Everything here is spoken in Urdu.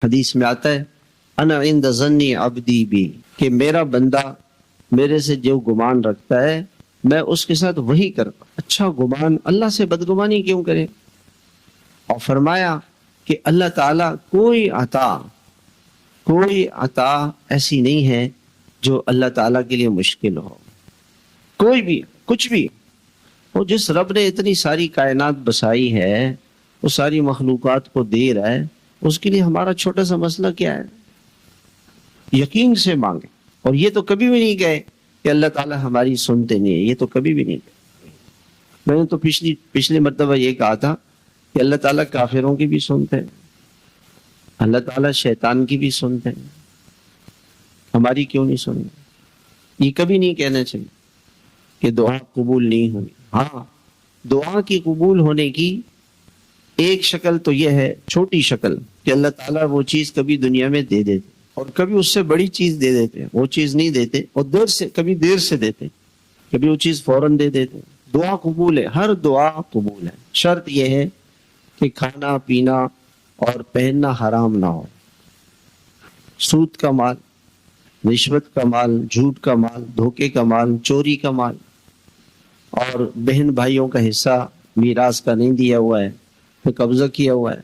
حدیث میں آتا ہے انا عند ظنی عبدی بی، کہ میرا بندہ میرے سے جو گمان رکھتا ہے میں اس کے ساتھ وہی کرتا۔ اچھا گمان، اللہ سے بدگمانی کیوں کرے؟ اور فرمایا کہ اللہ تعالیٰ کوئی عطا ایسی نہیں ہے جو اللہ تعالیٰ کے لیے مشکل ہو، کوئی بھی کچھ بھی۔ وہ جس رب نے اتنی ساری کائنات بسائی ہے، وہ ساری مخلوقات کو دے رہا ہے، اس کے لیے ہمارا چھوٹا سا مسئلہ کیا ہے؟ یقین سے مانگے۔ اور یہ تو کبھی بھی نہیں کہے کہ اللہ تعالیٰ ہماری سنتے نہیں ہے، یہ تو کبھی بھی نہیں کہے۔ میں نے تو پچھلی مرتبہ یہ کہا تھا کہ اللہ تعالیٰ کافروں کی بھی سنتے ہیں، اللہ تعالیٰ شیطان کی بھی سنتے ہیں، ہماری کیوں نہیں سنتے؟ یہ کبھی نہیں کہنا چاہیے کہ دعا قبول نہیں ہوئی۔ ہاں، دعا کی قبول ہونے کی ایک شکل تو یہ ہے، چھوٹی شکل، کہ اللہ تعالیٰ وہ چیز کبھی دنیا میں دے دیتے اور کبھی اس سے بڑی چیز دے دیتے، وہ چیز نہیں دیتے، اور کبھی دیر سے دیتے، کبھی وہ چیز فوراً دے دیتے۔ دعا قبول ہے، ہر دعا قبول ہے، شرط یہ ہے کہ کھانا پینا اور پہننا حرام نہ ہو، سود کا مال، رشوت کا مال، جھوٹ کا مال، دھوکے کا مال، چوری کا مال، اور بہن بھائیوں کا حصہ میراث کا نہیں دیا ہوا ہے، قبضہ کیا ہوا ہے،